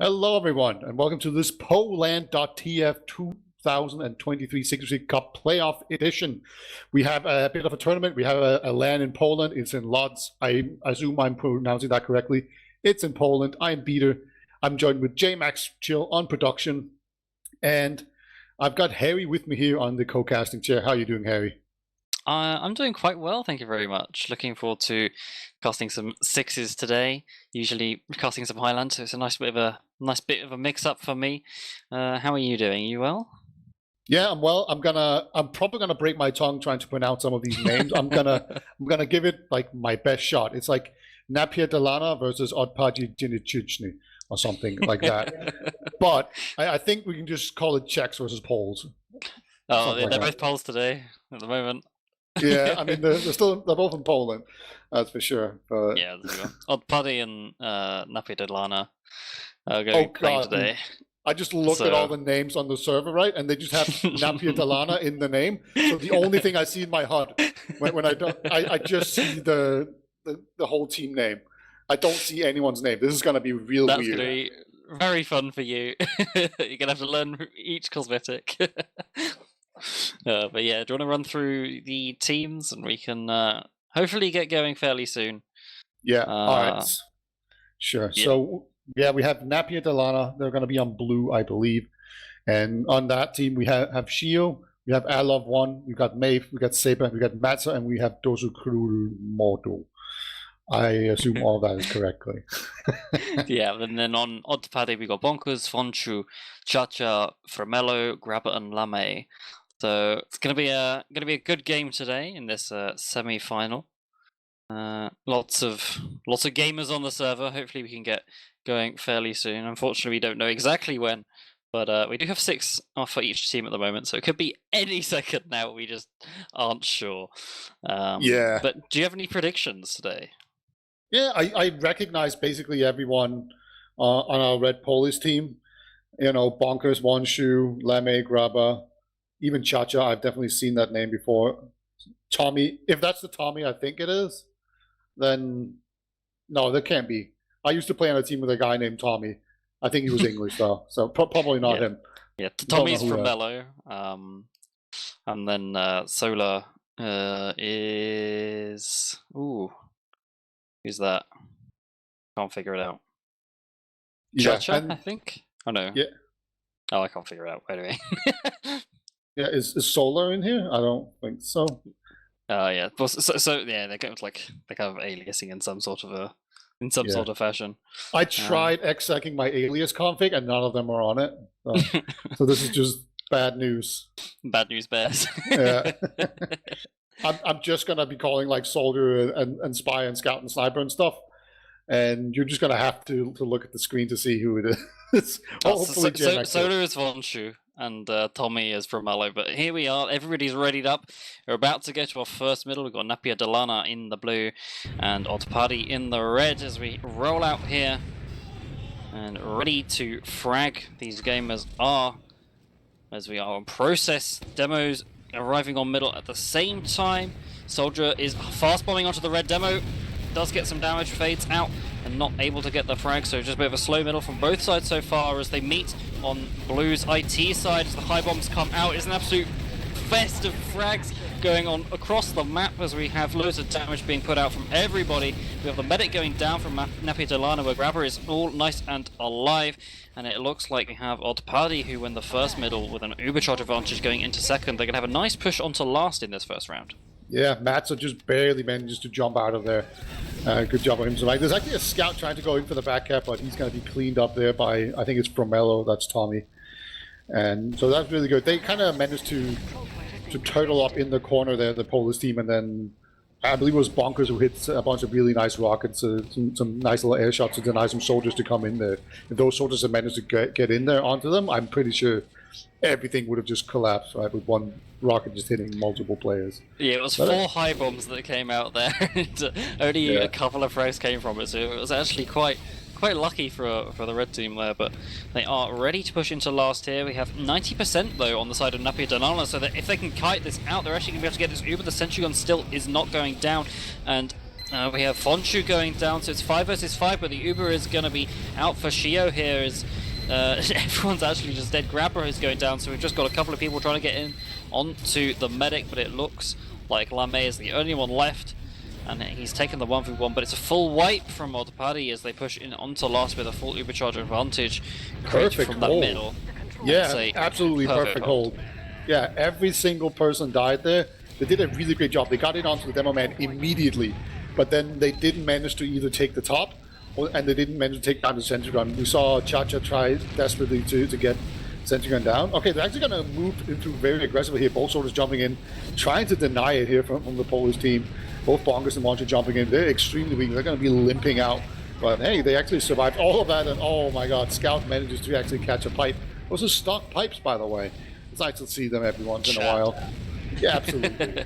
Hello, everyone, and welcome to this poLANd.tf 2023 Secret Cup Playoff Edition. We have a bit of a tournament. We have a LAN in Poland. It's in Lodz. I assume I'm pronouncing that correctly. It's in Poland. I'm Peter. I'm joined with J-Max Chill on production. And I've got Harry with me here on the co-casting chair. How are you doing, Harry? I'm doing quite well, thank you very much. Looking forward to casting some sixes today. Usually casting some Highland, so it's a nice bit of a mix-up for me. How are you doing? You well? Yeah, I'm well. I'm probably gonna break my tongue trying to pronounce some of these names. I'm gonna give it like my best shot. It's like napierdalana versus Odpady genetyczne or something like that. But I think we can just call it Czechs versus Poles. Oh, they're both Poles today at the moment. Yeah, I mean they're both in Poland, that's for sure. But yeah, there you go. Odpady and napierdalana are going to be playing today. I just looked at all the names on the server, right, and they just have napierdalana in the name. So the only thing I see in my HUD when I just see the whole team name. I don't see anyone's name. This is going to be real weird. That's going to be very fun for you. You're going to have to learn each cosmetic. But yeah, do you want to run through the teams and we can hopefully get going fairly soon? Yeah, all right. Sure. Yeah. So, yeah, we have napierdalana. They're going to be on blue, I believe. And on that team, we have Shio, we have Alov1, we've got Maeve, we got Saber, we got Matza, and we have Dosukrul Modo. I assume all that is correctly. Yeah, and then on Odpady, we got Bonkers, Fonchu, Chacha, Fremello, Grabber, and Lame. So it's gonna be a good game today in this semi-final. Lots of gamers on the server. Hopefully we can get going fairly soon. Unfortunately, we don't know exactly when, but we do have 6 for each team at the moment, so it could be any second now. We just aren't sure. Yeah. But do you have any predictions today? Yeah, I recognize basically everyone on our Red Polish team. You know, Bonkers, Wonshu, Leme, Grabber, even Chacha. I've definitely seen that name before. Tommy, if that's the Tommy I think it is, then no, that can't be. I used to play on a team with a guy named Tommy. I think he was English though, so probably not him. Yeah, Tommy's from Mello, and then Solar is who's that? Can't figure it out. Chacha, I think. Oh no. Yeah. Oh, I can't figure it out. Anyway. Yeah, is Solar in here? I don't think so. Yeah. So yeah, they're kind of aliasing in some sort of fashion. I tried execing my alias config and none of them are on it. So this is just bad news. Bad news bears. Yeah. I'm just gonna be calling like soldier and spy and scout and sniper and stuff, and you're just gonna have to look at the screen to see who it is. Hopefully, Solar is Vonshu and Tommy is from Mello. But here we are. Everybody's readied up. We're about to go to our first middle. We've got napierdalana in the blue and Odpady in the red as we roll out here and ready to frag. These gamers are, as we are on process demos arriving on middle at the same time. Soldier is fast bombing onto the red demo, does get some damage, fades out and not able to get the frag, so just a bit of a slow middle from both sides so far as they meet on blue's IT side as the high bombs come out. It's an absolute fest of frags going on across the map as we have loads of damage being put out from everybody. We have the medic going down from napierdalana where Grabber is all nice and alive, and it looks like we have Odpady who win the first middle with an ubercharge advantage going into second. They're going to have a nice push onto last in this first round. Yeah, Matza just barely manages to jump out of there. Good job on him. So like, there's actually a scout trying to go in for the back cap, but he's going to be cleaned up there by, I think it's Fremello, that's Tommy. And so that's really good. They kind of managed to turtle up in the corner there, the Polish team, and then I believe it was Bonkers who hit a bunch of really nice rockets, some nice little air shots to deny some soldiers to come in there. If those soldiers had managed to get in there onto them, I'm pretty sure everything would have just collapsed, right, with one rocket just hitting multiple players. Yeah, it was 4 high bombs that came out there. Only a couple of frags came from it, so it was actually quite lucky for the red team there, but they are ready to push into last here. We have 90% though on the side of napierdalana, so that if they can kite this out, they're actually going to be able to get this Uber. The sentry gun still is not going down, and We have Fonshu going down, so it's 5 versus 5, but the Uber is going to be out for Shio here. Everyone's actually just dead. Grabber is going down, so we've just got a couple of people trying to get in onto the medic, but it looks like Lame is the only one left, and he's taken the 1v1, but it's a full wipe from Odpady as they push in onto last with a full Ubercharge advantage created from that middle. Yeah, absolutely perfect hold. Yeah, every single person died there. They did a really great job. They got in onto the demo man immediately, but then they didn't manage to either take the top, and they didn't manage to take down the sentry gun. We saw Chacha try desperately to get sentry gun down. Okay, they're actually going to move into very aggressively here. Both soldiers jumping in, trying to deny it here from the Polish team. Both Bonkers and Wancha jumping in. They're extremely weak. They're going to be limping out. But hey, they actually survived all of that, and oh my god, Scout manages to actually catch a pipe. Those are stock pipes, by the way. It's nice to see them every once in a while. Yeah, absolutely.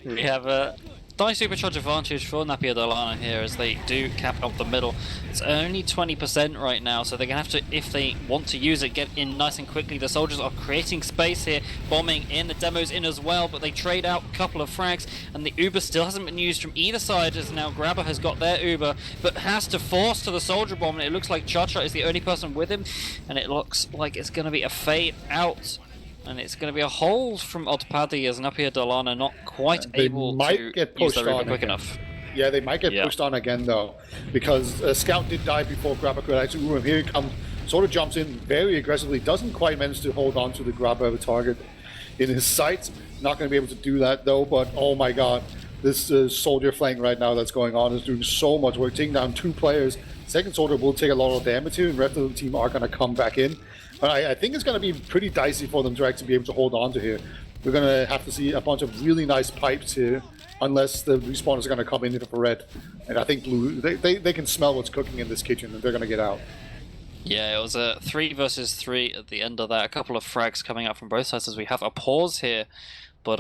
We have a nice supercharge advantage for napierdalana here as they do cap up the middle. It's only 20% right now, so they're going to have to, if they want to use it, get in nice and quickly. The soldiers are creating space here, bombing in, the demo's in as well, but they trade out a couple of frags, and the Uber still hasn't been used from either side, as now Grabber has got their Uber, but has to force to the soldier bomb, and it looks like Chacha is the only person with him, and it looks like it's going to be a fade out. And it's going to be a hold from Odpady as napierdalana not quite able to use their Uber quick enough. Yeah, they might get pushed on again though, because Scout did die before Grabber could actually Uber him. Here he comes, sort of jumps in very aggressively, doesn't quite manage to hold on to the Grabber target in his sights. Not going to be able to do that though, but oh my god, this soldier flank right now that's going on is doing so much work, taking down 2 players. Second soldier will take a lot of damage here, and the rest of the team are going to come back in. But I think it's going to be pretty dicey for them to actually be able to hold on to here. We're going to have to see a bunch of really nice pipes here, unless the respawners are going to come in for red. And I think blue, they can smell what's cooking in this kitchen, and they're going to get out. Yeah, it was a 3 versus 3 at the end of that. A couple of frags coming out from both sides as we have a pause here. But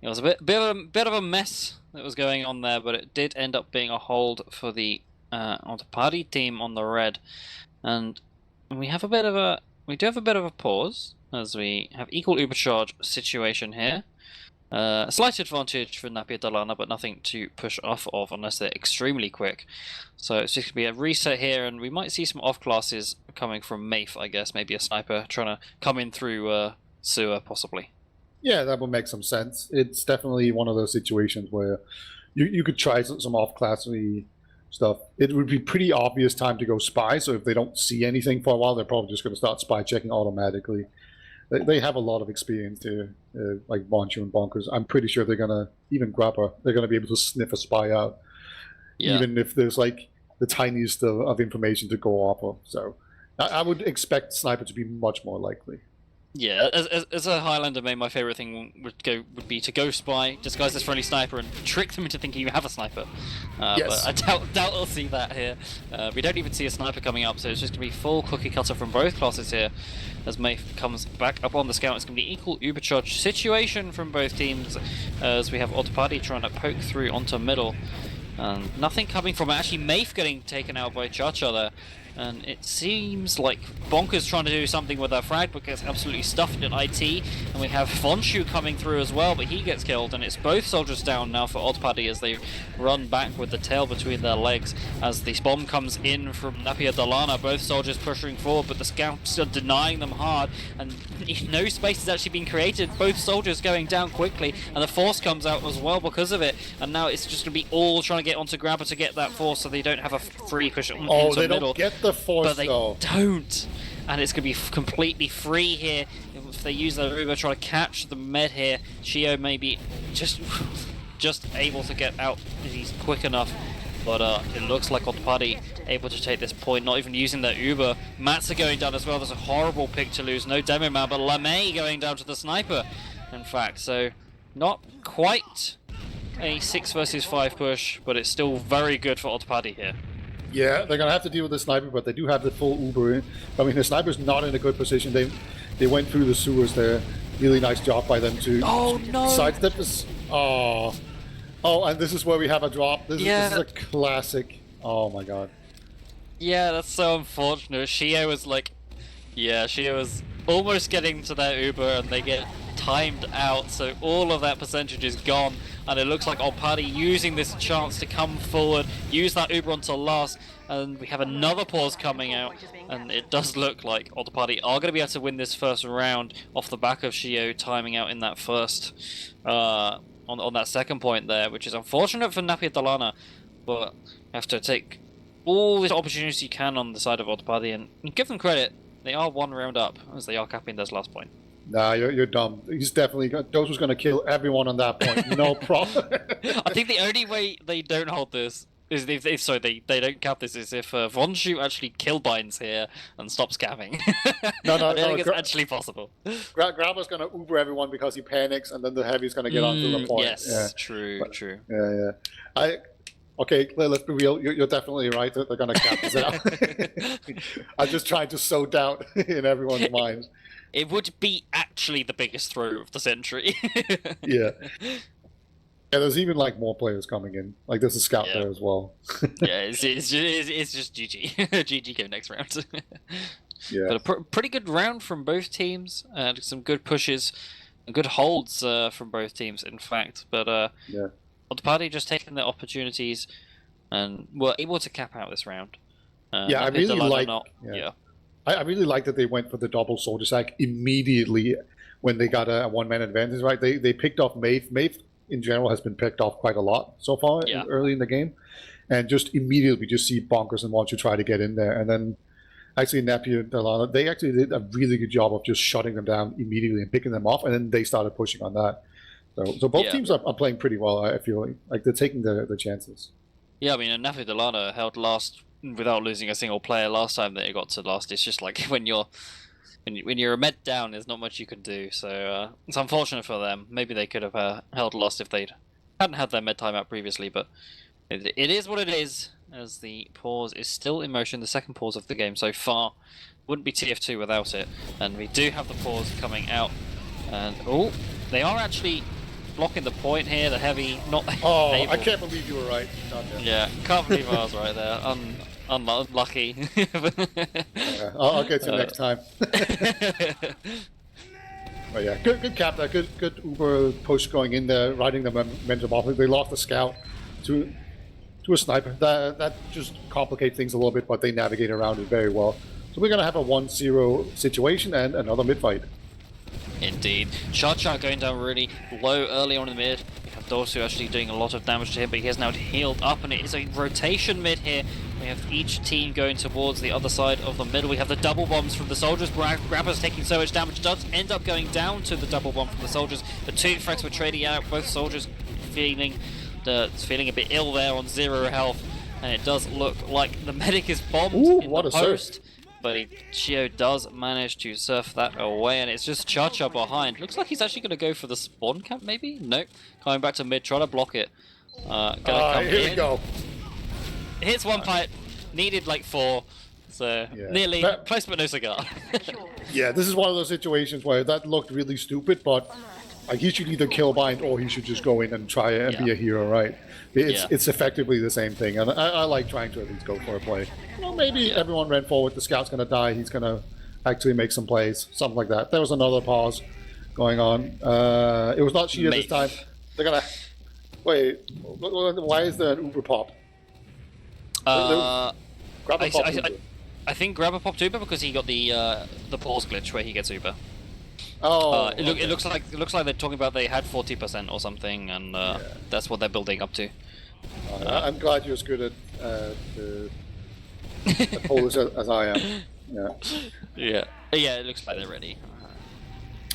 it was a bit of a mess that was going on there, but it did end up being a hold for the Odpady team on the red. And we have a bit of a pause as we have equal Ubercharge situation here. A slight advantage for napierdalana, but nothing to push off of unless they're extremely quick. So it's just going to be a reset here, and we might see some off classes coming from Mafe, I guess. Maybe a sniper trying to come in through sewer, possibly. Yeah, that would make some sense. It's definitely one of those situations where you could try some off-classy stuff. It would be pretty obvious time to go spy, so if they don't see anything for a while, they're probably just going to start spy checking automatically. They have a lot of experience here, like Bonchu and Bonkers. I'm pretty sure they're going to, even Grappa, they're going to be able to sniff a spy out, even if there's like the tiniest of information to go off of. So I would expect Sniper to be much more likely. Yeah, as a Highlander main, my favourite thing would be to go spy, disguise as friendly sniper, and trick them into thinking you have a sniper. Yes. But I doubt we'll see that here. We don't even see a sniper coming up, so it's just going to be full cookie cutter from both classes here. As Mafe comes back up on the scout, it's going to be equal Ubercharge situation from both teams, as we have Odpady trying to poke through onto middle. Nothing coming from it. Actually, Mafe getting taken out by Chacha there. And it seems like Bonkers trying to do something with that frag, but gets absolutely stuffed in IT. And we have Fonshu coming through as well, but he gets killed. And it's both soldiers down now for Odpady as they run back with the tail between their legs. As the bomb comes in from napierdalana, both soldiers pushing forward, but the scout's still denying them hard. And no space has actually been created. Both soldiers going down quickly, and the force comes out as well because of it. And now it's just going to be all trying to get onto Grabber to get that force, so they don't have a free push into they middle. Don't get the force, but they don't, and it's going to be completely free here if they use their Uber, try to catch the med here. Shio maybe just able to get out if he's quick enough, but it looks like Odpady able to take this point, not even using their Uber. Mats are going down as well. There's a horrible pick to lose, no demo man, but Lamay going down to the sniper, in fact, so not quite a 6 versus 5 push, but it's still very good for Odpady here. Yeah, they're going to have to deal with the sniper, but they do have the full Uber in. I mean, the sniper's not in a good position. They went through the sewers there. Really nice job by them to sidestep this. Oh, and this is where we have a drop. This is a classic. Oh my god. Yeah, that's so unfortunate. Shio was almost getting to their Uber, and they get timed out, so all of that percentage is gone, and it looks like Odpady using this chance to come forward, use that Uber onto last, and we have another pause coming out, and it does look like Odpady are going to be able to win this first round off the back of Shio timing out in that first, on that second point there, which is unfortunate for napierdalana, but have to take all the opportunities you can on the side of Odpady, and give them credit, they are one round up, as they are capping this last point. Nah, you're dumb. He's definitely Dose was going to kill everyone on that point. No problem. I think the only way they don't hold this is if they don't cap this is if Vonshu actually kill binds here and stops capping. No, I don't think it's actually possible. Grabber's going to Uber everyone because he panics, and then the Heavy's going to get onto the point. Yes, yeah. true, but, true. Yeah. Okay, let's be real. You're definitely right that they're going to cap this out. I'm just trying to sow doubt in everyone's minds. It would be actually the biggest throw of the century. Yeah. Yeah, there's even like more players coming in. Like there's a scout there as well. Yeah, it's just GG. GG go next round. Yeah. But a pretty good round from both teams. Some good pushes and good holds from both teams, in fact. But yeah. Odpady just taking the opportunities and were able to cap out this round. Yeah, I really like. Yeah. I really like that they went for the double soldier sack immediately when they got a one-man advantage. Right, they picked off Maeve. Maeve in general has been picked off quite a lot so far early in the game, and just immediately we just see Bonkers and want to try to get in there, and then actually napierdalana, they actually did a really good job of just shutting them down immediately and picking them off, and then they started pushing on that. So both teams are playing pretty well. I feel like they're taking the chances. Yeah, I mean, napierdalana held last without losing a single player last time that it got to last. It's just like when you're a med down, there's not much you can do. So it's unfortunate for them. Maybe they could have held lost if they hadn't had their med time out previously. But it is what it is. As the pause is still in motion, the second pause of the game so far. Wouldn't be TF2 without it. And we do have the pause coming out. And they are actually blocking the point here. The Heavy not. Oh, able. I can't believe you were right. Yeah, can't believe I was right there. Unlucky. I'll get to next time. But yeah, good cap there. Good Uber push going in there, riding the momentum off. They lost the scout to a sniper. That just complicates things a little bit, but they navigate around it very well. So we're gonna have a 1-0 situation and another mid fight. Indeed. Cha-Cha going down really low early on in the mid. We have Dorsu actually doing a lot of damage to him, but he has now healed up, and it is a rotation mid here. We have each team going towards the other side of the middle. We have the double bombs from the soldiers. Grabber's taking so much damage. Does end up going down to the double bomb from the soldiers. The two frags were trading out. Both soldiers feeling a bit ill there on 0 health, and it does look like the medic is bombed in the post. But Shio does manage to surf that away, and it's just Cha-Cha behind. Looks like he's actually going to go for the spawn camp, maybe? Nope. Coming back to mid, trying to block it. Here we go. Hits one pipe, needed like 4, so nearly close but no cigar. Yeah, this is one of those situations where that looked really stupid, but like he should either kill bind or he should just go in and try and be a hero, right? It's effectively the same thing, and I like trying to at least go for a play. Well, maybe everyone ran forward, the scout's going to die, he's going to actually make some plays, something like that. There was another pause going on. It was not Shia this time. They're going to... Wait, why is there an Uber pop? I think Grabber popped Uber because he got the pause glitch where he gets Uber. Oh, it looks like they're talking about they had 40% or something, and that's what they're building up to. I'm glad you're as good at the polls as I am. Yeah. It looks like they're ready.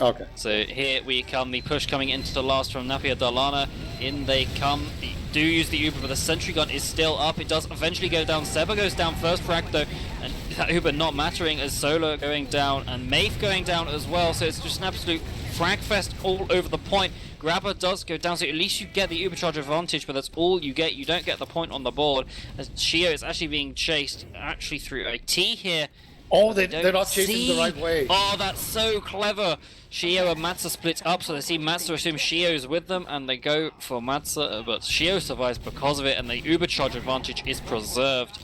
Okay. So here we come, the push coming into the last from napierdalana. In they come. They do use the Uber, but the sentry gun is still up. It does eventually go down. Seba goes down first, frag though, and that Uber not mattering as Solar going down and Maeve going down as well. So it's just an absolute frag fest all over the point. Grabber does go down, so at least you get the Uber charge advantage, but that's all you get. You don't get the point on the board. As Shio is actually being chased actually through a T here. Oh, they're not chasing the right way. Oh, that's so clever. Shio and Matza split up, so they see Matza assume Shio's with them, and they go for Matza, but Shio survives because of it, and the Uber charge advantage is preserved.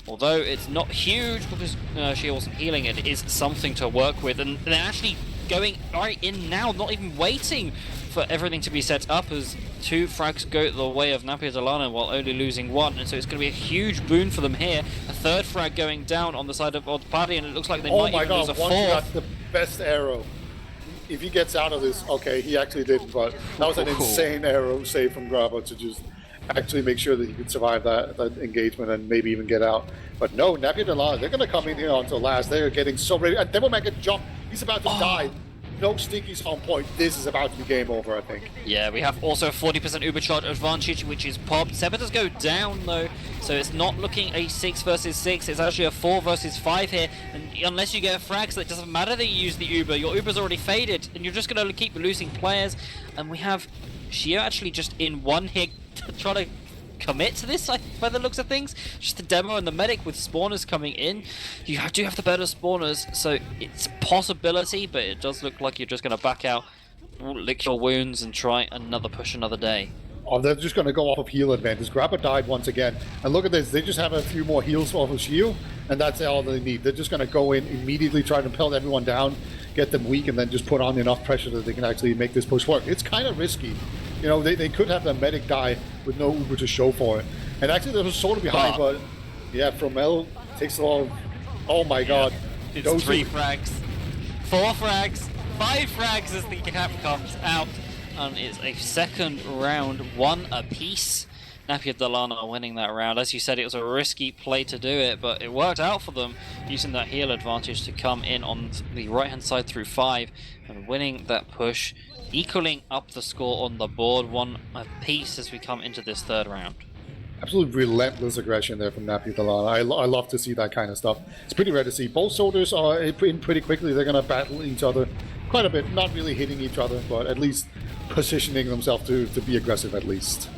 Although it's not huge because Shio wasn't healing, it is something to work with, and they're actually going right in now, not even waiting for everything to be set up, as 2 frags go the way of napierdalana while only losing 1, and so it's going to be a huge boon for them here. A 3rd frag going down on the side of Odpady, and it looks like they might even lose a 4th. Got the best arrow. If he gets out of this, okay, he actually didn't, but that was an insane arrow save from Graba to just actually make sure that he could survive that engagement and maybe even get out. But no, napierdalana, they're going to come in here until last. They're getting so ready. And Devilman can jump. He's about to die. No stickies on point. This is about to be game over, I think. Yeah, we have also a 40% Ubercharge advantage, which is popped. Seba does go down, though, so it's not looking a 6 versus 6. It's actually a 4 versus 5 here. And unless you get a frag, so it doesn't matter that you use the Uber. Your Uber's already faded, and you're just going to keep losing players. And we have Shio actually just in 1 hit trying to commit to this, by the looks of things. Just the demo and the medic with spawners coming in. You do have the better spawners, so it's a possibility, but it does look like you're just going to back out, lick your wounds, and try another push another day. Oh, they're just going to go off of heal advantage. Grappa died once again. And look at this, they just have a few more heals off of Shio, and that's all they need. They're just going to go in, immediately try to pelt everyone down, get them weak, and then just put on enough pressure that they can actually make this push work. It's kind of risky. You know, they could have the medic die with no Uber to show for it. And actually there was a soldier behind, but yeah, Fromel takes a lot of... Oh my god. It's those 3 frags, 4 frags, 5 frags as the cap comes out. And it's a 2nd round, 1 apiece. napierdalana winning that round. As you said, it was a risky play to do it, but it worked out for them, using that heal advantage to come in on the right-hand side through 5 and winning that push, equaling up the score on the board, 1 apiece as we come into this 3rd round. Absolute relentless aggression there from napierdalana. I love to see that kind of stuff. It's pretty rare to see. Both soldiers are in pretty quickly. They're going to battle each other quite a bit. Not really hitting each other, but at least positioning themselves to be aggressive at least.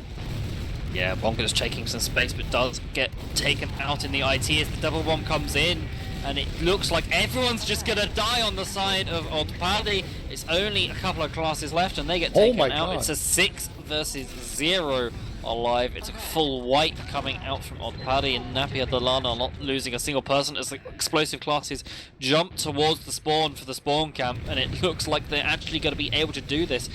Yeah, Bonker's taking some space, but does get taken out in the IT as the double bomb comes in. And it looks like everyone's just going to die on the side of Odpady. It's only a couple of classes left and they get taken out. God. It's a 6 versus 0 alive. It's a full wipe coming out from Odpady, and napierdalana not losing a single person as the explosive classes jump towards the spawn for the spawn camp. And it looks like they're actually going to be able to do this.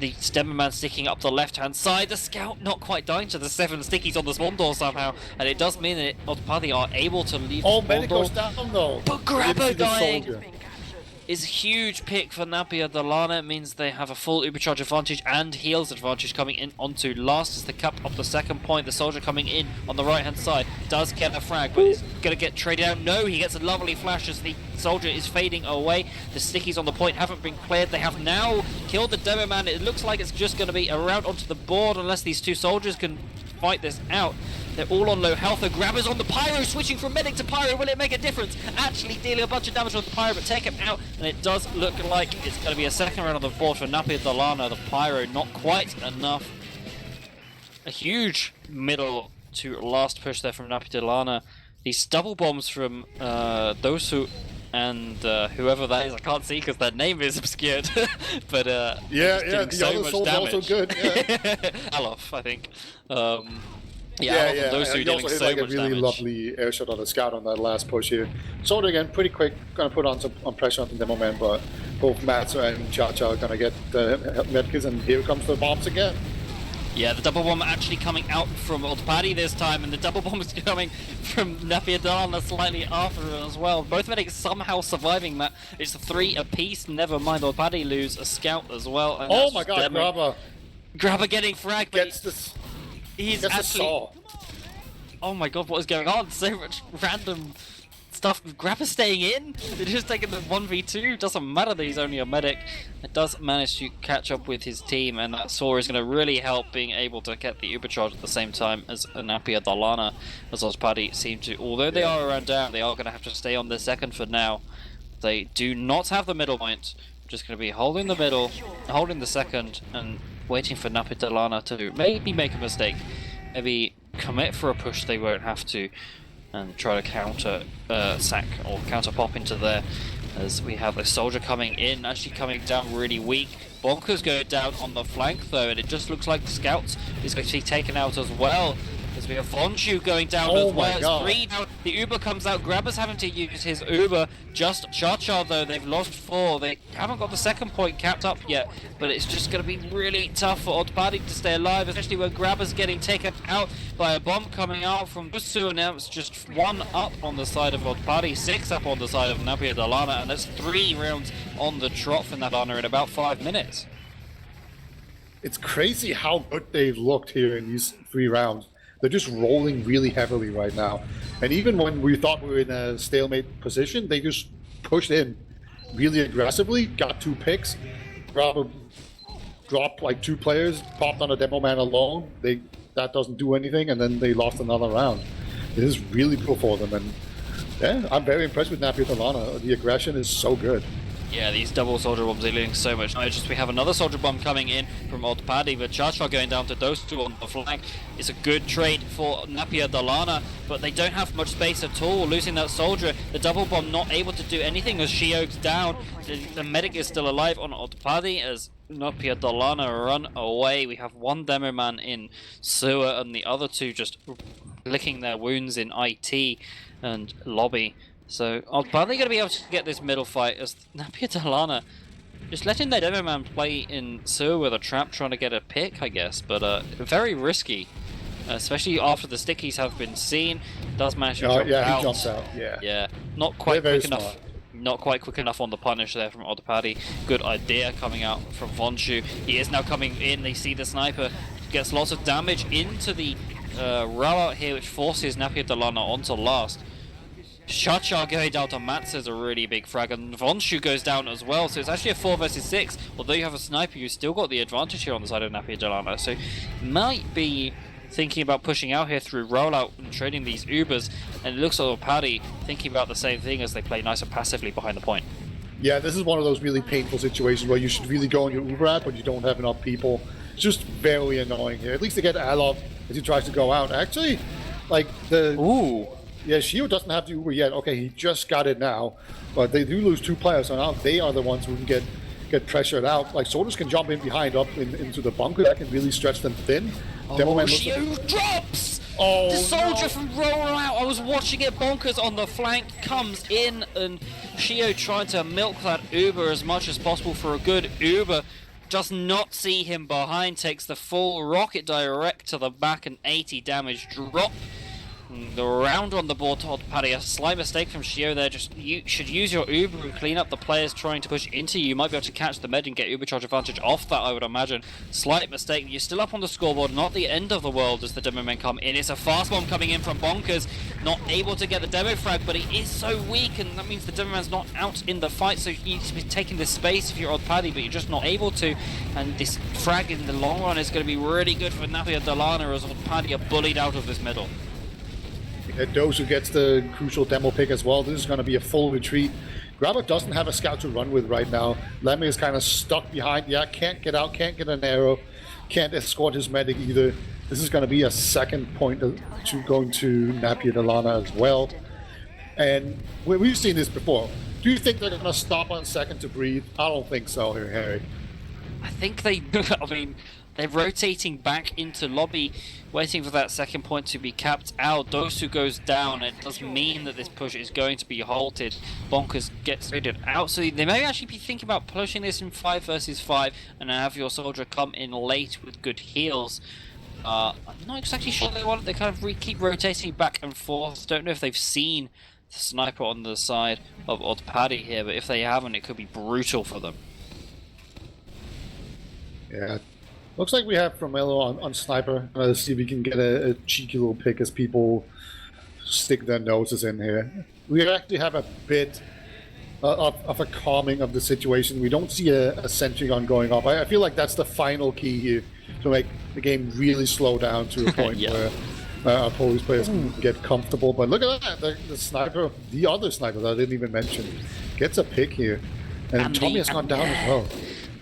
The Stemmerman sticking up the left-hand side, the Scout not quite dying to the 7 stickies on the spawn door somehow, and it does mean that Odpady are able to leave the spawn medic door. goes down though. But Grabber dying is a huge pick for napierdalana. It means they have a full Ubercharge advantage and heals advantage coming in onto last as the cup up the 2nd point. The soldier coming in on the right-hand side does get a frag, but it's going to get traded out. No, he gets a lovely flash as the soldier is fading away. The stickies on the point haven't been cleared. They have now killed the demo man. It looks like it's just going to be a round onto the board unless these 2 soldiers can fight this out. They're all on low health. The Grabber's on the Pyro, switching from medic to Pyro. Will it make a difference? Actually dealing a bunch of damage with the Pyro, but take him out. And it does look like it's going to be a 2nd round on the board for napierdalana. The Pyro not quite enough. A huge middle to last push there from napierdalana. These double bombs from Dosu and whoever that is, I can't see because their name is obscured. But yeah, the so other soldier's also good. Yeah. Alof, I think. Yeah. Those 2 He dealing also hit so like a much really damage. lovely air shot on the Scout on that last push here. Soldier again, pretty quick, gonna put on some pressure on the demo man, but both Matsu and Cha-Cha are gonna get the medkits, and here comes the bombs again. Yeah, the double bomb actually coming out from Odpady this time, and the double bomb is coming from napierdalana slightly after as well. Both medics somehow surviving that. It's a 3 apiece, never mind Odpady lose a Scout as well. And Oh my god, Grabber! Grabber getting fragged, but Gets this. he's actually... Oh my god, what is going on? So much random stuff. Grabber staying in? They're just taking the 1v2. Doesn't matter that he's only a medic. It does manage to catch up with his team, and that Saw is going to really help being able to get the Ubercharge at the same time as napierdalana, as Odpady seem to. Although they are around down, they are going to have to stay on their 2nd for now. They do not have the middle point. Just going to be holding the middle, holding the 2nd, and waiting for napierdalana to maybe make a mistake. Maybe commit for a push they won't have to, and try to counter sack or counter pop into there, as we have a soldier coming in, actually coming down really weak. Bonkers go down on the flank though, and it just looks like the Scouts is going to be taken out as well, as we have Vonshu going down as well. It's 3 down The Uber comes out. Grabber's having to use his Uber. Just Cha-Cha, though, they've lost 4. They haven't got the second point capped up yet, but it's just going to be really tough for Odpady to stay alive, especially when Grabber's getting taken out by a bomb coming out from Busu, and now it's just 1 up on the side of Odpady, 6 up on the side of napierdalana, and that's 3 rounds on the trot for napierdalana in about 5 minutes. It's crazy how good they've looked here in these 3 rounds. They're just rolling really heavily right now. And even when we thought we were in a stalemate position, they just pushed in really aggressively, got 2 picks, dropped like 2 players, popped on a demo man alone. That doesn't do anything, and then they lost another round. This is really cool for them, and yeah, I'm very impressed with napierdalana. The aggression is so good. Yeah, these double soldier bombs are doing so much damage. We have another soldier bomb coming in from Odpady, but Cha-Cha going down to those 2 on the flank. It's a good trade for napierdalana, but they don't have much space at all. Losing that soldier, the double bomb not able to do anything as Shio's down. The medic is still alive on Odpady as napierdalana run away. We have 1 demo man in sewer and the other 2 just licking their wounds in IT and lobby. So Odpady going to be able to get this middle fight as napierdalana just letting their demo man play in sewer with a trap trying to get a pick, I guess, but very risky, especially after the stickies have been seen. Does manage to jump out. He jumps out. Yeah, not quite quick enough. Smart. Not quite quick enough on the punish there from Odpady. Good idea coming out from Vonshu. He is now coming in. They see the sniper. Gets lots of damage into the rollout here, which forces napierdalana onto last. Cha-Cha going down to Mats is a really big frag, and Vonshu goes down as well, so it's actually a 4 versus 6. Although you have a sniper, you still got the advantage here on the side of napierdalana, so might be thinking about pushing out here through rollout and trading these Ubers, and it looks like Odpady thinking about the same thing as they play nice and passively behind the point. Yeah, this is one of those really painful situations where you should really go on your Uber ad, but you don't have enough people. It's just very annoying here. At least they get Alov as he tries to go out. Actually, like the... Ooh! Yeah, Shio doesn't have the Uber yet. Okay, he just got it now. But they do lose 2 players, so now they are the ones who can get pressured out. Like, soldiers can jump in behind up into the bunker. That can really stretch them thin. Oh, Shio drops! Oh, the soldier no. from rollout, I was watching it, bonkers on the flank, comes in, and Shio trying to milk that Uber as much as possible for a good Uber. Does not see him behind, takes the full rocket direct to the back, and 80 damage drop. The round on the board to Odpady, a slight mistake from Shio there. Just you should use your Uber and clean up the players trying to push into you. You might be able to catch the med and get Uber charge advantage off that, I would imagine. Slight mistake. You're still up on the scoreboard, not the end of the world as the demo men come in. It's a fast bomb coming in from Bonkers, not able to get the demo frag, but he is so weak, and that means the demo man's not out in the fight, so you need to be taking this space if you're Odpady, but you're just not able to. And this frag in the long run is going to be really good for napierdalana as Odpady are bullied out of this middle. Dozu gets the crucial demo pick as well. This is going to be a full retreat. Grabber doesn't have a scout to run with right now. Lemmy is kind of stuck behind. Yeah, can't get out, can't get an arrow, can't escort his medic either. This is going to be a second point to going to napierdalana as well. And we've seen this before. Do you think they're going to stop on second to breathe? I don't think so here, Harry. I think they... I mean... They're rotating back into lobby, waiting for that second point to be capped out. Dosu goes down. It does mean that this push is going to be halted. Bonkers gets raided out. So they may actually be thinking about pushing this in 5 versus 5 and have your soldier come in late with good heals. I'm not exactly sure they want it. They kind of keep rotating back and forth. Don't know if they've seen the sniper on the side of Odpady here, but if they haven't, it could be brutal for them. Yeah. Looks like we have Fromello on sniper. Let's see if we can get a cheeky little pick as people stick their noses in here. We actually have a bit of a calming of the situation. We don't see a sentry gun going off. I feel like that's the final key here to make the game really slow down to a point where our police players can get comfortable. But look at that, the sniper, the other sniper that I didn't even mention, gets a pick here. And Tommy has gone down as well.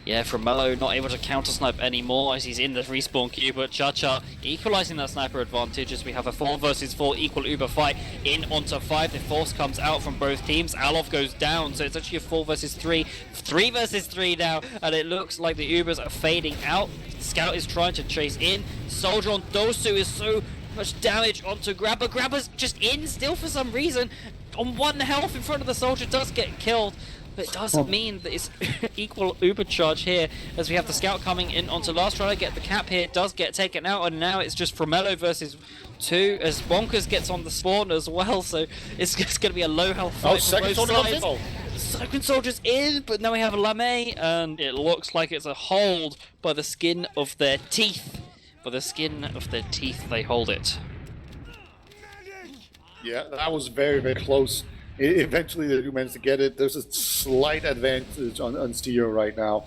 Yeah, Fromello not able to counter-snipe anymore as he's in the respawn queue, but Cha-Cha equalizing that sniper advantage as we have a 4 versus 4 equal Uber fight in onto 5. The force comes out from both teams. Alov goes down, so it's actually a 4 versus 3. 3 versus 3 now, and it looks like the Ubers are fading out. Scout is trying to chase in. Soldier on Dosu is so much damage onto Grabber. Grabber's just in still for some reason. On 1 health in front of the soldier, does get killed. But it doesn't mean that it's equal uber charge here, as we have the scout coming in onto last, trying to get the cap here. It does get taken out, and now it's just Fromello versus 2, as Bonkers gets on the spawn as well, so it's just going to be a low health fight. Oh, second soldier comes in. Second soldier's in, but now we have a Lame, and it looks like it's a hold by the skin of their teeth. By the skin of their teeth, they hold it. Yeah, that was very, very close. Eventually, they do manage to get it. There's a slight advantage on Steo right now,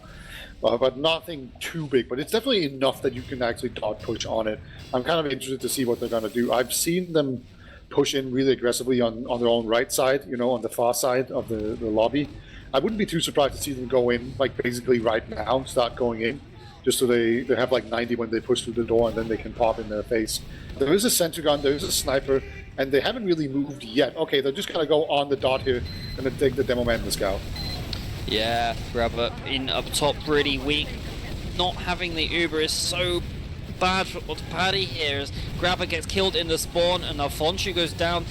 but nothing too big. But it's definitely enough that you can actually dot push on it. I'm kind of interested to see what they're going to do. I've seen them push in really aggressively on their own right side, you know, on the far side of the lobby. I wouldn't be too surprised to see them go in, like, basically right now, start going in, just so they have, like, 90 when they push through the door, and then they can pop in their face. There is a sentry gun, there is a sniper, and they haven't really moved yet. Okay, they're just going to go on the dot here, and then take the demo man and the scout. Yeah, Grabber in up top, pretty weak. Not having the Uber is so bad for Odpady here, as Grabber gets killed in the spawn, and Alfonso goes down.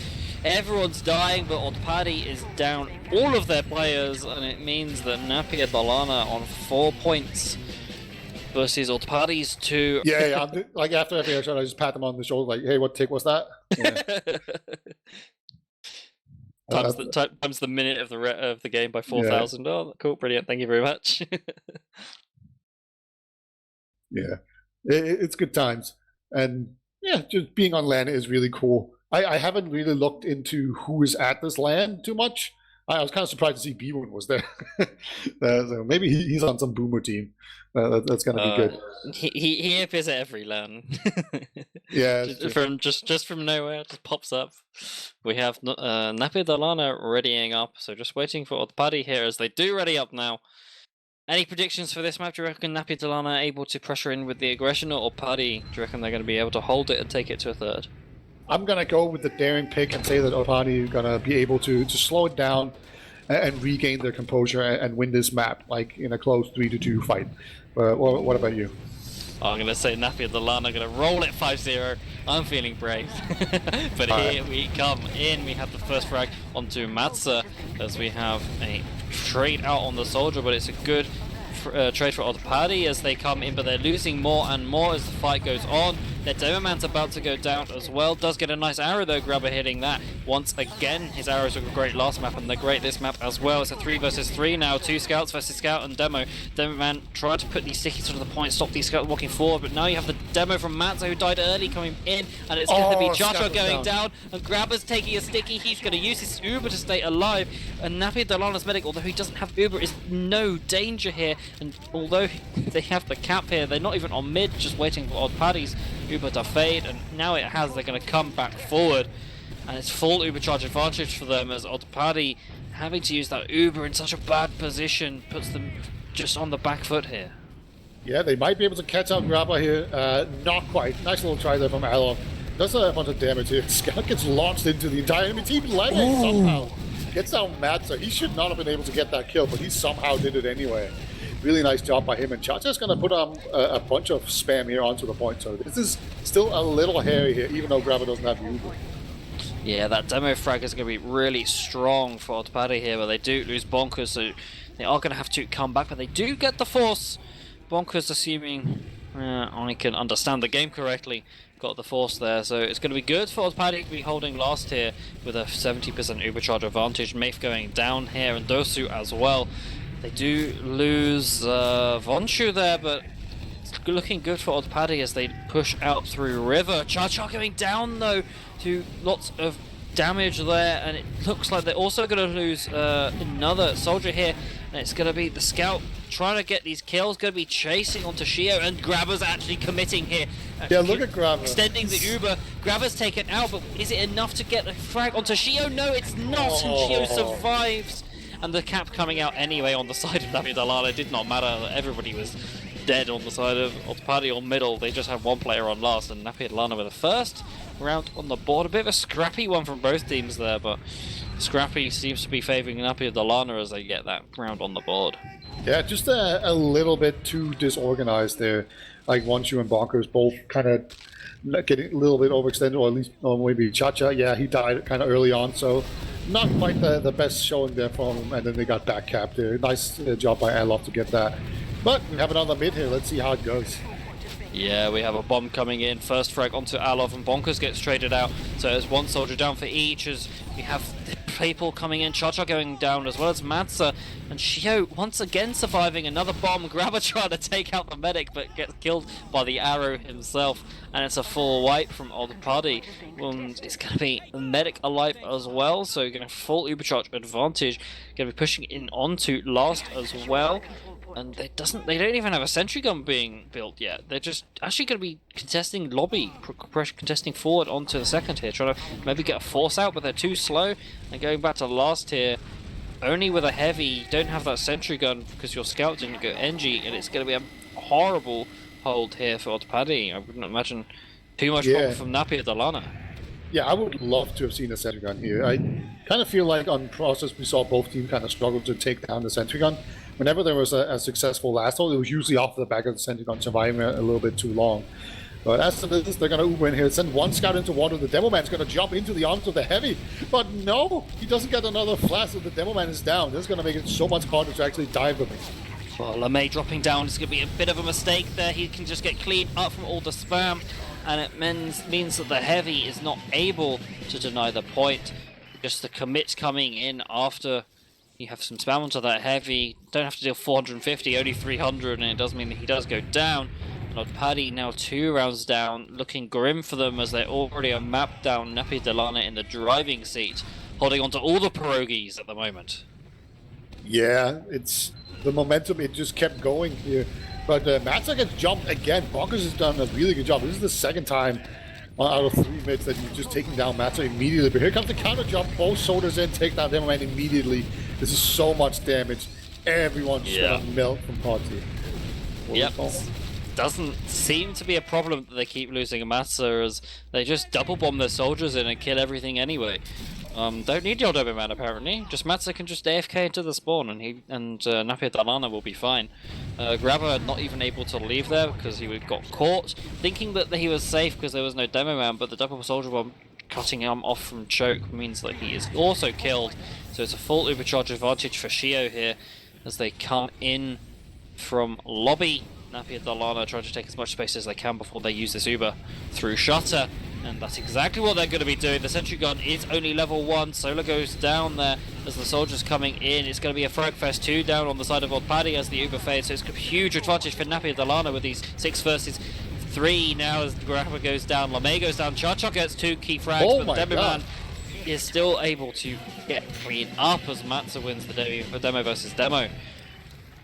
Everyone's dying, but Odpady is down all of their players, and it means that napierdalana on 4 points versus Odpady's 2. Yeah, like after every shot, I just pat them on the shoulder, like, hey, what tick was that? Yeah. times the minute of the game by 4,000. Yeah. Oh, cool, brilliant, thank you very much. Yeah, it's good times, and yeah, just being on LAN is really cool. I haven't really looked into who is at this LAN too much. I was kind of surprised to see B1 was there. So maybe he's on some boomer team. That's gonna be good. He appears at every LAN. Yeah, just from nowhere, just pops up. We have napierdalana readying up, so just waiting for Odpady here as they do ready up now. Any predictions for this map? Do you reckon napierdalana able to pressure in with the aggression, or Odpady? Do you reckon they're going to be able to hold it and take it to a third? I'm going to go with the daring pick and say that Odpady is going to be able to slow it down and regain their composure and win this map, like in a close 3-2 fight. What about you? I'm going to say napierdalana going to roll it 5-0. I'm feeling brave. But here we come in. We have the first frag onto Matza, as we have a trade out on the soldier, but it's a good trade for Odpady as they come in, but they're losing more and more as the fight goes on. Their demo man's about to go down as well. Does get a nice arrow though, Grabber hitting that once again. His arrows were great last map, and they're great this map as well. It's a 3 versus 3 now. 2 scouts versus scout and demo. Demo man tried to put these stickies to the point, stop these scouts walking forward, but now you have the demo from Matzo, who died early, coming in, and it's going to be Jaja going down, and Grabber's taking a sticky. He's going to use his Uber to stay alive, and napierdalana's medic, although he doesn't have Uber, is no danger here, and although they have the cap here, they're not even on mid, just waiting for Odpady's Uber to fade, and now it has, they're going to come back forward, and it's full Uber charge advantage for them, as Odpady having to use that Uber in such a bad position puts them just on the back foot here. Yeah, they might be able to catch out Grabber here. Not quite. Nice little try there from Alon. Does a bunch of damage here. Scout gets launched into the entire enemy team. Leme somehow gets down Matza. He should not have been able to get that kill, but he somehow did it anyway. Really nice job by him, and Chacha's going to put a bunch of spam here onto the point, so this is still a little hairy here, even though Grabber doesn't have the Uber. Yeah, that demo frag is going to be really strong for Odpady here, but they do lose Bonkers, so they are going to have to come back, but they do get the force. Bonkers, assuming I can understand the game correctly, got the force there, so it's going to be good for Odpady to be holding last here with a 70% Uber charge advantage. Mafe going down here, and Dosu as well. They do lose Vonshu there, but it's looking good for Odpady as they push out through River. Cha-Cha going down though, to lots of damage there, and it looks like they're also going to lose another soldier here, and it's going to be the scout trying to get these kills, going to be chasing onto Shio, and Grabber's actually committing here. Yeah, look at Grabber. Extending the Uber. Grabber's taken out, but is it enough to get the frag onto Shio? No, it's not, and Shio survives. And the cap coming out anyway on the side of napierdalana. It did not matter. Everybody was dead on the side of Odpady or middle. They just had one player on last, and napierdalana with the first round on the board. A bit of a scrappy one from both teams there, but Scrappy seems to be favouring napierdalana as they get that round on the board. Yeah, just a little bit too disorganized there. Like Wonshu and Bonkers both kind of getting a little bit overextended, or at least maybe Cha-Cha. Yeah, he died kind of early on, so not quite the best showing there from him. And then they got back capped there. Nice job by Alof to get that. But we have another mid here. Let's see how it goes. Yeah, we have a bomb coming in. First frag onto Alof, and Bonkers gets traded out. So there's one soldier down for each, as we have the people coming in. Cha-Cha going down, as well as Matza. And Shio once again surviving another bomb. Grabber trying to take out the medic, but gets killed by the arrow himself. And it's a full wipe from Odpady. And it's going to be the medic alive as well, so going to full Ubercharge advantage. Going to be pushing in onto last as well. And they don't even have a sentry gun being built yet. They're just actually going to be contesting lobby, contesting forward onto the second tier, trying to maybe get a force out, but they're too slow. And going back to last tier, only with a heavy, don't have that sentry gun because your scout didn't go NG, and it's going to be a horrible hold here for Odpady. I wouldn't imagine too much problem from napierdalana. Yeah, I would love to have seen a sentry gun here. I kind of feel like on Process we saw both teams kind of struggle to take down the sentry gun. Whenever there was a successful last hold, it was usually off the back of the sentry gun surviving a little bit too long. But as to this, they're going to Uber in here, send one scout into water. The Demo Man's going to jump into the arms of the Heavy. But no, he doesn't get another flash, so the Demo Man is down. This is going to make it so much harder to actually dive them. Well, LeMay dropping down is going to be a bit of a mistake there. He can just get cleaned up from all the spam. And it means that the Heavy is not able to deny the point. Just the commit coming in after you have some spam onto that Heavy. Don't have to deal 450, only 300, and it does mean that he does go down. And Odpady now 2 rounds down, looking grim for them as they already are mapped down. napierdalana in the driving seat, holding on to all the pierogies at the moment. Yeah, it's the momentum, it just kept going here. But Matza gets jumped again. Bonkers has done a really good job. This is the second time out of 3 mids that he's just taking down Matza immediately. But here comes the counter jump. Both soldiers in, take down Demo Man immediately. This is so much damage. Everyone's gonna melt from party. Yep. Doesn't seem to be a problem that they keep losing a Matza, as they just double bomb their soldiers in and kill everything anyway. Don't need your Demo Man apparently. Just Matza can just AFK into the spawn, and napierdalana will be fine. Grabber not even able to leave there because he got caught, thinking that he was safe because there was no Demo Man, but the double soldier bomb cutting him off from choke means that he is also killed. So it's a full Ubercharge advantage for Shio here as they come in from lobby. napierdalana trying to take as much space as they can before they use this Uber through Shutter. And that's exactly what they're going to be doing. The sentry gun is only level 1. Solar goes down there as the soldiers coming in. It's going to be a Fragfest 2 down on the side of Odpady as the Uber fades. So it's a huge advantage for napierdalana with these 6 versus 3 now as the Grabber goes down. LeMay goes down. Cha-Cha gets 2 key frags, but the Demo Man is still able to get clean up as Matza wins the Demo versus Demo.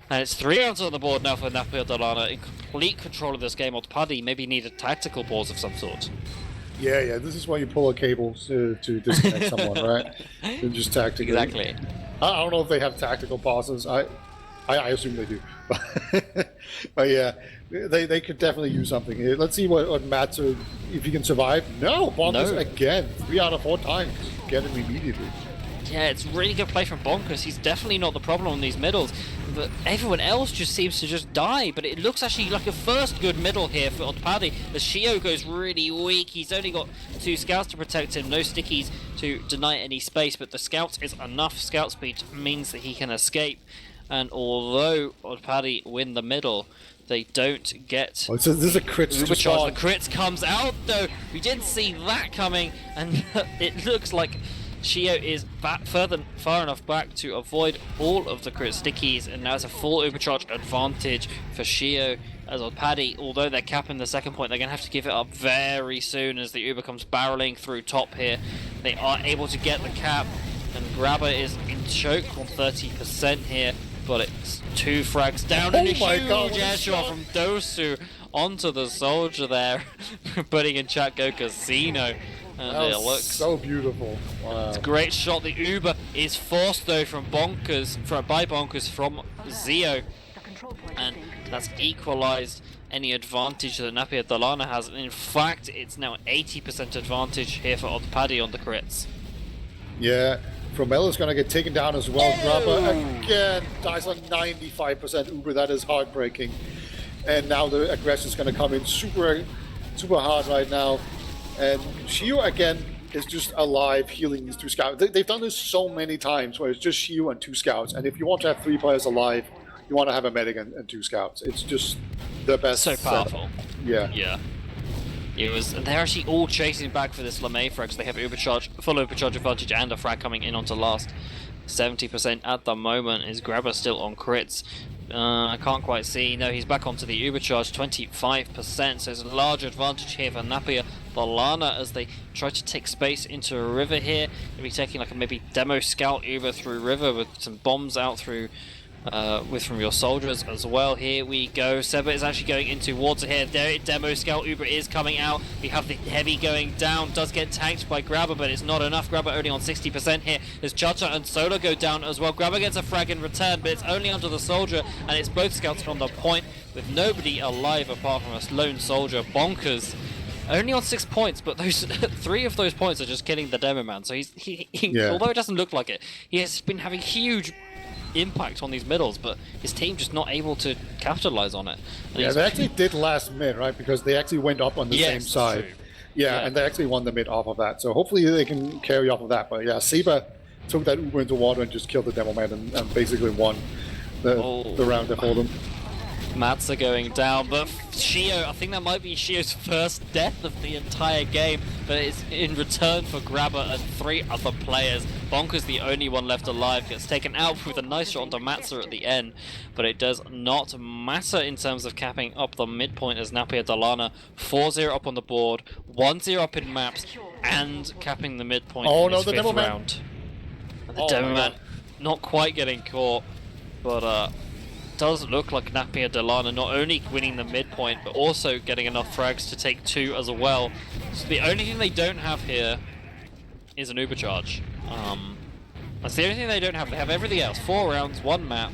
And it's 3 rounds on the board now for napierdalana in complete control of this game. Odpady maybe need a tactical pause of some sort. Yeah, this is why you pull a cable to disconnect someone, right? And just tactically. Exactly. I don't know if they have tactical pauses. I assume they do. But yeah, they could definitely use something here. Let's see what Matza, if he can survive. No, Bonkers again. 3 out of 4 times. Get him immediately. Yeah, it's really good play from Bonkers. He's definitely not the problem on these middles, but everyone else just seems to just die. But it looks actually like a first good middle here for Odpady. The Shio goes really weak. He's only got 2 scouts to protect him, no stickies to deny any space, but the scouts is enough. Scout speed means that he can escape. And although Odpady win the middle, they don't get... Oh, this is a crit to Ubercharge. The crits comes out though. We didn't see that coming, and it looks like Shio is far enough back to avoid all of the crit stickies, and now it's a full Ubercharge advantage for Shio as Odpady. Although they're capping the second point, they're going to have to give it up very soon as the Uber comes barreling through top here. They are able to get the cap, and Grabber is in choke on 30% here, but it's 2 frags down and a huge headshot from Dosu onto the soldier there, putting in chat go Casino. And that it looks so beautiful. Wow. It's a great shot. The Uber is forced though by Bonkers from Zio, and that's equalized any advantage that napierdalana has. And in fact, it's now 80% advantage here for Odpady on the crits. Yeah, Fromelo's going to get taken down as well. Grabber again dies on 95% Uber. That is heartbreaking. And now the aggression is going to come in super super hard right now. And Shio, again, is just alive healing these 2 scouts. They've done this so many times where it's just Shio and 2 scouts. And if you want to have 3 players alive, you want to have a medic and 2 scouts. It's just the best. So powerful. Yeah. Yeah. It was. They're actually all chasing back for this LeMay frag, so they have full overcharge advantage, and a frag coming in onto last. 70% at the moment. Is Grabber still on crits? I can't quite see. No, he's back onto the Ubercharge, 25%. So there's a large advantage here for napierdalana as they try to take space into a river here. They'll be taking like a maybe demo scout Uber through river with some bombs out through. From your soldiers as well. Here we go. Seba is actually going into water here. Demo Scout Uber is coming out. We have the heavy going down. Does get tanked by Grabber, but it's not enough. Grabber only on 60% here. As Chacha and Sola go down as well. Grabber gets a frag in return, but it's only onto the soldier, and it's both scouts on the point with nobody alive apart from a lone soldier. Bonkers. Only on 6 points, but those 3 of those points are just killing the demo man. So although it doesn't look like it, he has been having huge impact on these middles, but his team just not able to capitalize on it. And yeah, they actually did last mid, right? Because they actually went up on the same side. Yeah, and they actually won the mid off of that. So hopefully they can carry off of that. But yeah, Seba took that Uber into water and just killed the demo man and basically won the round there for them. Mats are going down, but Shio, I think that might be Shio's first death of the entire game, but it's in return for Grabber and 3 other players. Bonker's the only one left alive, gets taken out with a nice shot onto Matza at the end, but it does not matter in terms of capping up the midpoint as napierdalana 4-0 up on the board, 1-0 up in maps, and capping the midpoint in this 5th round. And the demo man not quite getting caught, but does look like napierdalana not only winning the midpoint, but also getting enough frags to take 2 as well. So the only thing they don't have here is an Ubercharge. That's the only thing they don't have. They have everything else. 4 rounds, 1 map.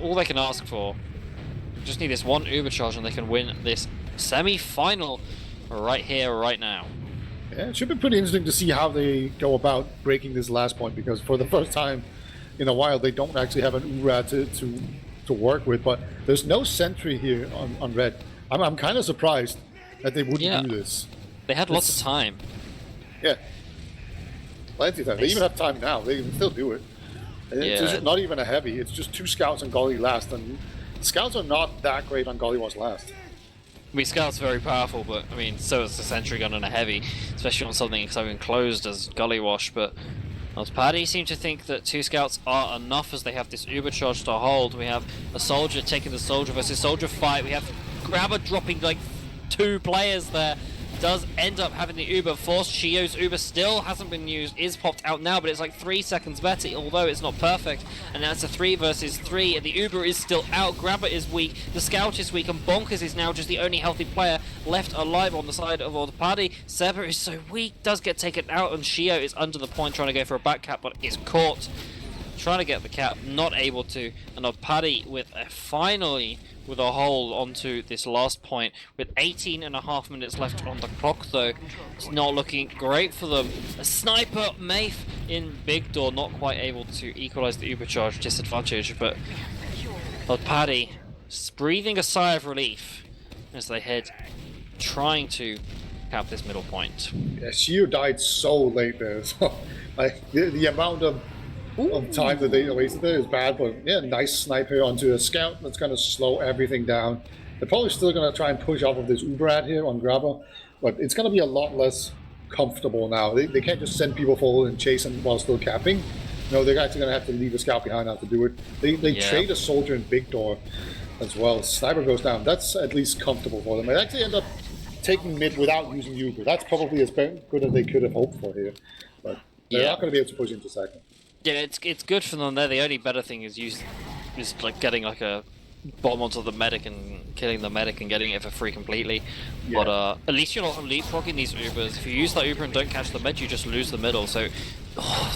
All they can ask for. Just need this 1 Ubercharge and they can win this semi-final right here, right now. Yeah, it should be pretty interesting to see how they go about breaking this last point, because for the first time in a while they don't actually have an Ura to work with, but there's no sentry here on red. I'm kind of surprised that they wouldn't do this. They had lots of time. Yeah. Plenty of time. They even have time now. They can still do it. It's just not even a heavy. It's just 2 scouts on Gully last, and scouts are not that great on Gully was last. I mean, Scout's very powerful, but I mean, so is the sentry gun and a heavy, especially on something so enclosed as Gully Wash. But Odpady seem to think that 2 scouts are enough as they have this Ubercharge to hold. We have a soldier taking the soldier versus soldier fight. We have Grabber dropping like 2 players there. Does end up having the Uber forced. Shio's Uber still hasn't been used, is popped out now, but it's like 3 seconds better, although it's not perfect. And now it's a 3 versus 3, and the Uber is still out. Grabber is weak, the Scout is weak, and Bonkers is now just the only healthy player left alive on the side of Odpady. Seba is so weak, does get taken out, and Shio is under the point trying to go for a back cap, but is caught. Trying to get the cap, not able to, and Odpady with finally with a hold onto this last point with 18.5 minutes left on the clock, though. It's not looking great for them. A sniper Mafe in big door, not quite able to equalize the Ubercharge disadvantage, but Odpady breathing a sigh of relief as they head trying to cap this middle point. Yeah, Shio died so late there, so like the amount of time that they wasted there is bad, but yeah, nice sniper onto a scout that's going to slow everything down. They're probably still going to try and push off of this Uber ad here on Grabber, but it's going to be a lot less comfortable now. They can't just send people forward and chase them while still capping. No, they're actually going to have to leave a scout behind now to do it. They trade a soldier in big door as well. Sniper goes down. That's at least comfortable for them. They actually end up taking mid without using Uber. That's probably as good as they could have hoped for here, but they're not going to be able to push into second. Yeah, it's good for them there. The only better thing is like getting like a bomb onto the medic and killing the medic and getting it for free completely. Yeah. But at least you're not leapfrogging these Ubers. If you use that Uber and don't catch the med, you just lose the middle. So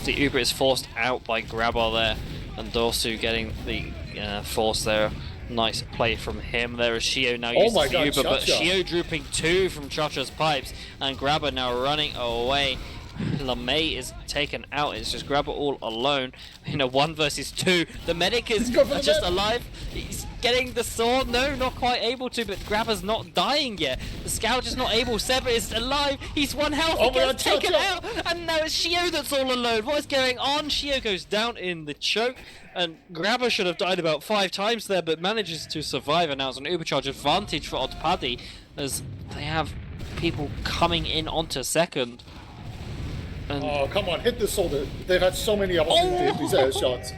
the Uber is forced out by Grabber there, and Dorsu getting the force there. Nice play from him there as Shio now uses the Uber, but Shio drooping 2 from Chacha's pipes, and Grabber now running away. LeMay is taken out. It's just Grabber all alone in a 1 versus 2. The medic is just alive. He's getting the sword. No, not quite able to, but Grabber's not dying yet. The Scout is not able. Seba is alive. He's 1 health. He gets taken out. And now it's Shio that's all alone. What is going on? Shio goes down in the choke. And Grabber should have died about 5 times there, but manages to survive. And now it's an overcharge advantage for Odpady, as they have people coming in onto second. And oh, come on, hit the soldier. They've had so many opportunities to hit these air shots.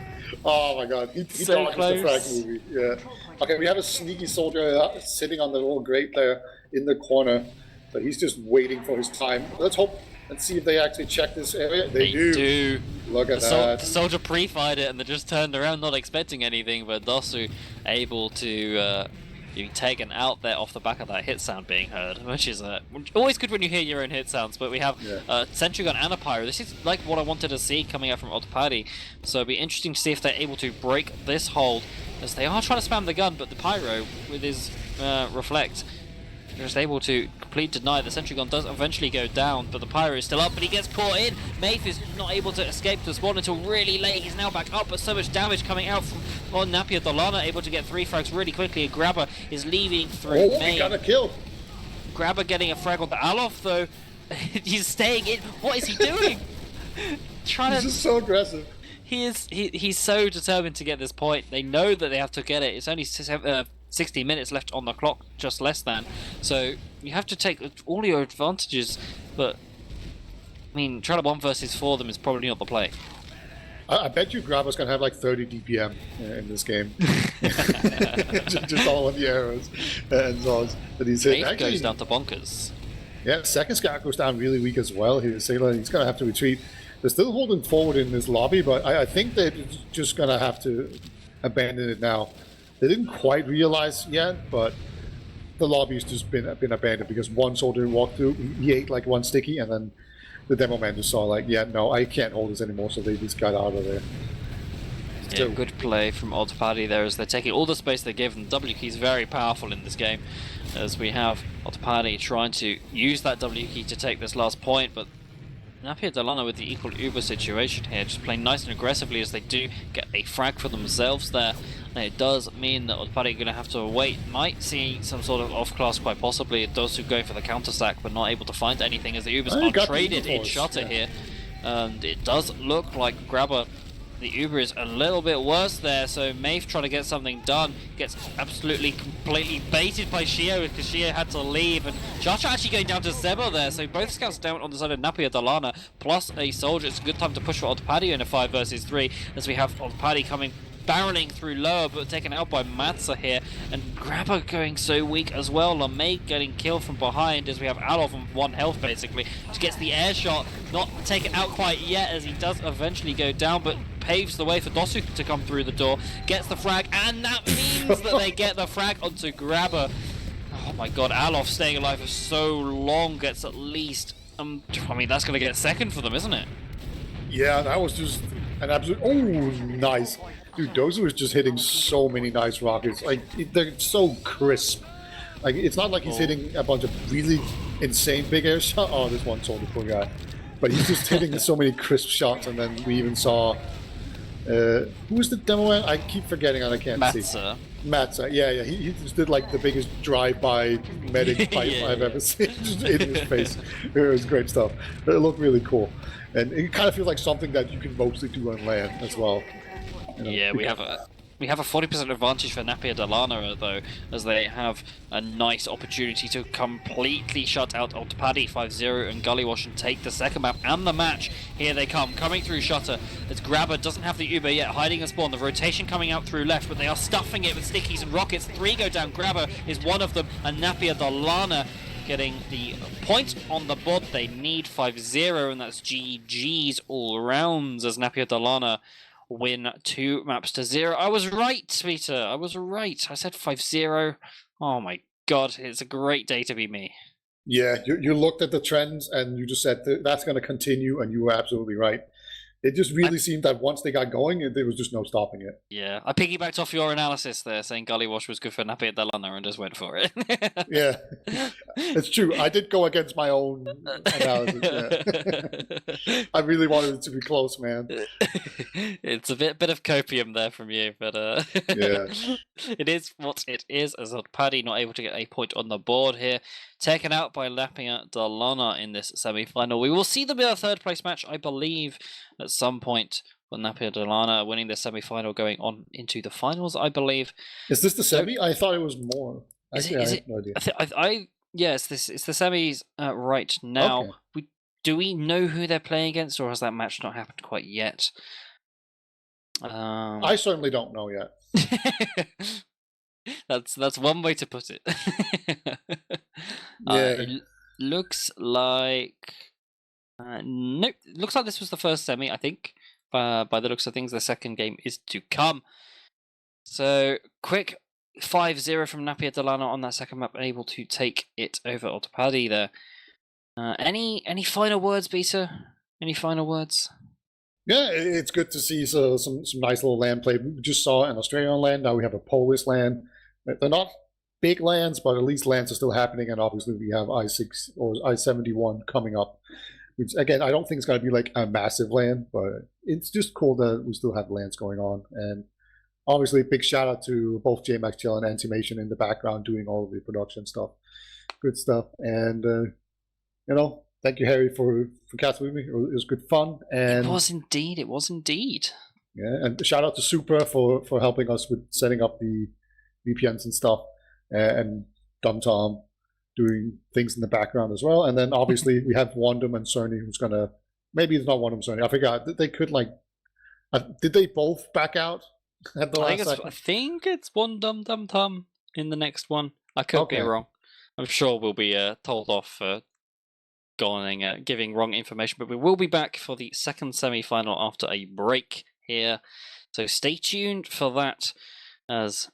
Oh my god, he So dodged close. the frag movie. Yeah. Okay, we have a sneaky soldier sitting on the little grate there in the corner, but he's just waiting for his time. Let's hope and see if they actually check this area. They do. Look at that. The soldier pre-fired it and they just turned around not expecting anything, but Dosu able to be taken out there off the back of that hit sound being heard, which is always good when you hear your own hit sounds. But we have Sentry Gun and a Pyro. This is like what I wanted to see coming out from Odpady, so it'll be interesting to see if they're able to break this hold, as they are trying to spam the gun, but the Pyro with his reflect is able to complete deny. The Sentry Gun does eventually go down, but the Pyro is still up, but he gets caught in. Maeve is not able to escape the spawn until really late. He's now back up, but so much damage coming out from napierdalana, able to get 3 frags really quickly. A Grabber is leaving through Maeve. He got a kill. Grabber getting a frag on the Alof though. He's staying in. What is he doing? He's just so aggressive. He's so determined to get this point. They know that they have to get it. It's only 60 minutes left on the clock, just less than. So you have to take all your advantages, but I mean, trying to 1 versus 4 them is probably not the play. I bet you Grabber's gonna have like 30 DPM in this game. just all of the arrows and so that he's hit. Actually, goes down to bonkers. Yeah, second Scout goes down really weak as well. He's gonna have to retreat. They're still holding forward in this lobby, but I think they're just gonna have to abandon it now. They didn't quite realize yet, but the lobby's just been abandoned because one soldier walked through, he ate like 1 sticky, and then the demo man just saw like, yeah, no, I can't hold this anymore, so they just got out of there. Yeah, good play from Odpady there, as they're taking all the space they give them. W key is very powerful in this game, as we have Odpady trying to use that W key to take this last point, but napierdalana with the equal Uber situation here, just playing nice and aggressively as they do get a frag for themselves there. And it does mean that Odpady are going to have to wait. Might see some sort of off-class quite possibly. It does going for the counter-sack, but not able to find anything as the Ubers are traded in Shutter here. And it does look like Grabber, the Uber is a little bit worse there, so Maeve trying to get something done, gets absolutely completely baited by Shio because Shio had to leave, and Chacha actually going down to Zebo there, so both scouts down on the side of napierdalana, plus a soldier. It's a good time to push for Odpady in a 5 versus 3, as we have Odpady coming barreling through lower, but taken out by Matza here, and Grabber going so weak as well. LeMay getting killed from behind, as we have Alof on 1 health basically. Just gets the air shot, not taken out quite yet, as he does eventually go down, but paves the way for Dosu to come through the door, gets the frag, and that means that they get the frag onto Grabber. Oh my god, Alof staying alive for so long, gets at least, I mean, that's going to get second for them, isn't it? Yeah, that was just an absolute, oh, nice. Dude, Dozu is just hitting so many nice rockets. Like, they're so crisp. Like, it's not like he's hitting a bunch of really insane big air shots. Oh, this one soldier, poor guy. But he's just hitting so many crisp shots, and then we even saw... who was the demo man? I keep forgetting and I can't see. Matza, yeah. He just did like the biggest drive-by medic fight I've ever seen. Just in his face. It was great stuff. It looked really cool. And it kind of feels like something that you can mostly do on land as well. You know? Yeah, we have a 40% advantage for napierdalana though, as they have a nice opportunity to completely shut out Odpady 5-0 and Gullywash and take the second map and the match. Here they come, coming through Shutter, as Grabber doesn't have the Uber yet, hiding a spawn. The rotation coming out through left, but they are stuffing it with stickies and rockets. 3 go down, Grabber is one of them, and napierdalana getting the point on the board. They need 5-0, and that's GG's all rounds, as napierdalana win 2 maps to 0. I was right, Peter. I was right. I said 5-0. Oh my god, it's a great day to be me. Yeah, you looked at the trends and you just said that's going to continue, and you were absolutely right. it just really seemed that once they got going, there was just no stopping it. Yeah, I piggybacked off your analysis there, saying Gully Wash was good for napierdalana and just went for it. Yeah, it's true. I did go against my own analysis. Yeah. I really wanted it to be close, man. It's a bit of copium there from you, but Yeah. it is what it is. As Odpady not able to get a point on the board here, taken out by napierdalana in this semi-final. We will see them in a third place match, I believe, at some point. But napierdalana winning the semi-final, going on into the finals, I believe. Is this the semi? I thought it was more. Actually, Is I it? have no idea. Yes, it's the semis right now. Okay. Do we know who they're playing against, or has that match not happened quite yet? I certainly don't know yet. That's one way to put it. Yeah. It looks like nope. It looks like this was the first semi. I think by the looks of things, the second game is to come. So quick 5-0 from napierdalana on that second map, able to take it over Odpady there. Any final words, Beta? Any final words? Yeah, it's good to see some nice little land play. We just saw an Australian land. Now we have a Polish land. They're not big lands, but at least lands are still happening. And obviously we have I-6 or I-71 coming up, which again, I don't think it's going to be like a massive land, but it's just cool that we still have lands going on. And obviously, big shout out to both JMax Chill and Antimation in the background doing all of the production stuff. Good stuff. And, thank you, Harry, for casting with me. It was good fun. And It was indeed. Yeah, and shout out to Super for helping us with setting up the VPNs and stuff. And Dum Tom doing things in the background as well. And then obviously we have Wandum and Cerny who's going to, maybe it's not Wandum, Cerny. I forgot. They could did they both back out? At the last second? I think it's one Dum Tom in the next one. I could be wrong. I'm sure we'll be told off for giving wrong information, but we will be back for the second semi-final after a break here. So stay tuned for that. As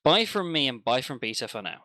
bye from me and bye from Beta for now.